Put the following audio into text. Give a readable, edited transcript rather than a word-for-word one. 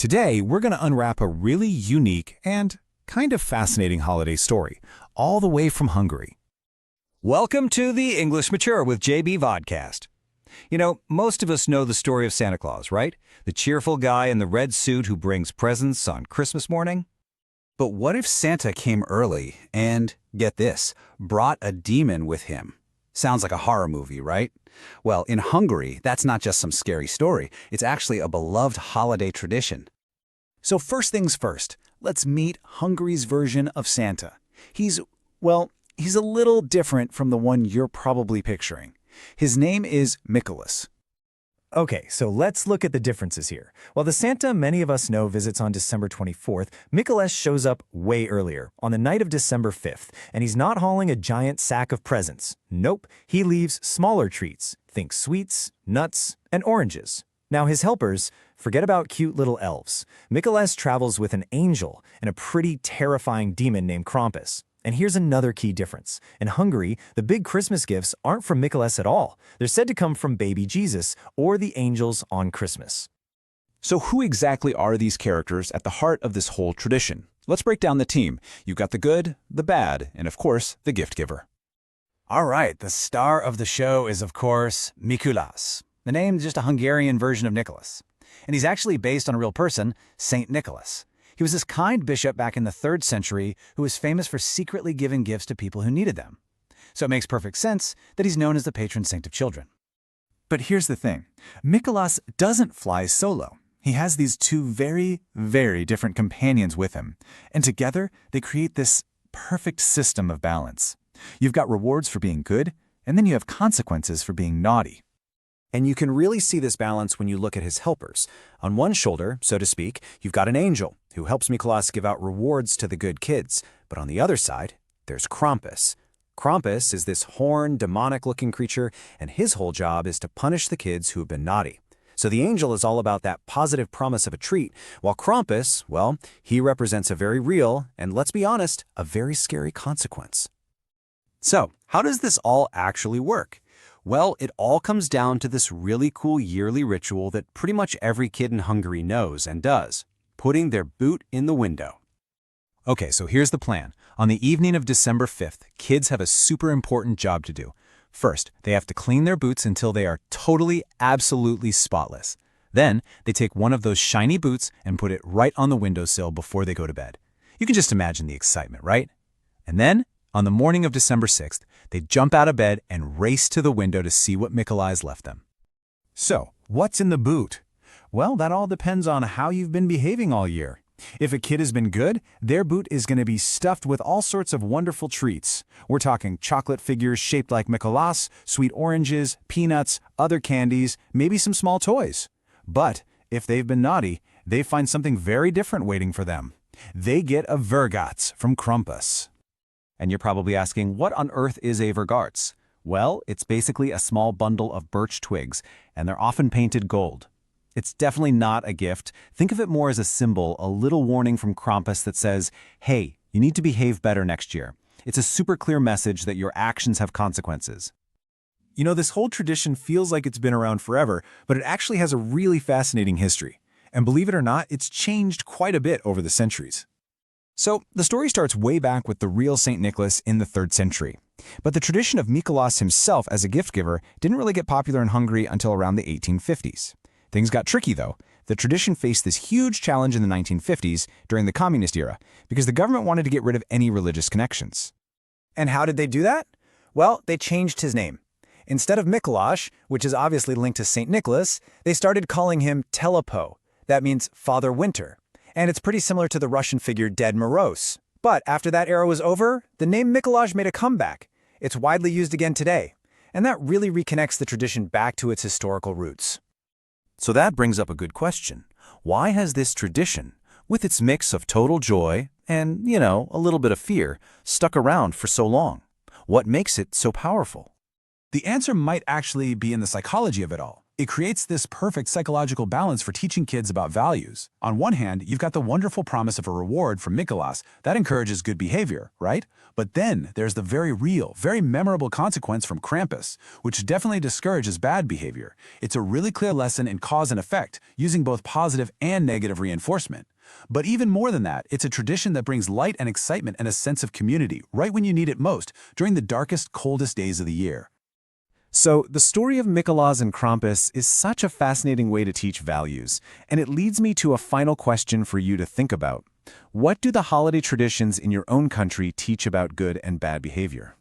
Today, we're going to unwrap a really unique and kind of fascinating holiday story, all the way from Hungary. Welcome to the English Matura with JB Vodcast. You know, most of us know the story of Santa Claus, right? The cheerful guy in the red suit who brings presents on Christmas morning. But what if Santa came early and, get this, brought a demon with him? Sounds like a horror movie, right? Well, in Hungary, that's not just some scary story. It's actually a beloved holiday tradition. So first things first, let's meet Hungary's version of Santa. He's a little different from the one you're probably picturing. His name is Mikulás. Okay, so let's look at the differences here. While the Santa many of us know visits on December 24th, Mikulás shows up way earlier, on the night of December 5th, and he's not hauling a giant sack of presents. Nope, he leaves smaller treats. Think sweets, nuts, and oranges. Now his helpers, forget about cute little elves. Mikulás travels with an angel and a pretty terrifying demon named Krampus. And here's another key difference. In Hungary, the big Christmas gifts aren't from Mikulás at all. They're said to come from baby Jesus or the angels on Christmas. So who exactly are these characters at the heart of this whole tradition? Let's break down the team. You've got the good, the bad, and of course, the gift giver. All right, the star of the show is, of course, Mikulás. The name's just a Hungarian version of Nicholas. And he's actually based on a real person, Saint Nicholas. He was this kind bishop back in the 3rd century who was famous for secretly giving gifts to people who needed them. So it makes perfect sense that he's known as the patron saint of children. But here's the thing. Mikulás doesn't fly solo. He has these two very, very different companions with him. And together, they create this perfect system of balance. You've got rewards for being good, and then you have consequences for being naughty. And you can really see this balance when you look at his helpers. On one shoulder, so to speak, you've got an angel who helps Mikulás give out rewards to the good kids. But on the other side, there's Krampus. Krampus is this horned, demonic-looking creature, and his whole job is to punish the kids who have been naughty. So the angel is all about that positive promise of a treat, while Krampus, well, he represents a very real, and let's be honest, a very scary consequence. So, how does this all actually work? Well, it all comes down to this really cool yearly ritual that pretty much every kid in Hungary knows and does, putting their boot in the window. Okay, so here's the plan. On the evening of December 5th, kids have a super important job to do. First, they have to clean their boots until they are totally, absolutely spotless. Then, they take one of those shiny boots and put it right on the windowsill before they go to bed. You can just imagine the excitement, right? And then, on the morning of December 6th, they jump out of bed and race to the window to see what Mikulás left them. So, what's in the boot? Well, that all depends on how you've been behaving all year. If a kid has been good, their boot is going to be stuffed with all sorts of wonderful treats. We're talking chocolate figures shaped like Mikulás, sweet oranges, peanuts, other candies, maybe some small toys. But if they've been naughty, they find something very different waiting for them. They get a vergats from Krampus. And you're probably asking, what on earth is a vergats? Well, it's basically a small bundle of birch twigs, and they're often painted gold. It's definitely not a gift. Think of it more as a symbol, a little warning from Krampus that says, hey, you need to behave better next year. It's a super clear message that your actions have consequences. You know, this whole tradition feels like it's been around forever, but it actually has a really fascinating history. And believe it or not, it's changed quite a bit over the centuries. So, the story starts way back with the real St. Nicholas in the 3rd century. But the tradition of Mikulás himself as a gift giver didn't really get popular in Hungary until around the 1850s. Things got tricky, though. The tradition faced this huge challenge in the 1950s during the communist era because the government wanted to get rid of any religious connections. And how did they do that? Well, they changed his name. Instead of Mikulás, which is obviously linked to St. Nicholas, they started calling him Telepo. That means Father Winter. And it's pretty similar to the Russian figure Ded Moroz. But after that era was over, the name Mikulás made a comeback. It's widely used again today. And that really reconnects the tradition back to its historical roots. So that brings up a good question. Why has this tradition, with its mix of total joy and, a little bit of fear, stuck around for so long? What makes it so powerful? The answer might actually be in the psychology of it all. It creates this perfect psychological balance for teaching kids about values. On one hand, you've got the wonderful promise of a reward from Mikulás that encourages good behavior, right? But then there's the very real, very memorable consequence from Krampus, which definitely discourages bad behavior. It's a really clear lesson in cause and effect, using both positive and negative reinforcement. But even more than that, it's a tradition that brings light and excitement and a sense of community right when you need it most, during the darkest, coldest days of the year. So, the story of Mikulás and Krampus is such a fascinating way to teach values, and it leads me to a final question for you to think about. What do the holiday traditions in your own country teach about good and bad behavior?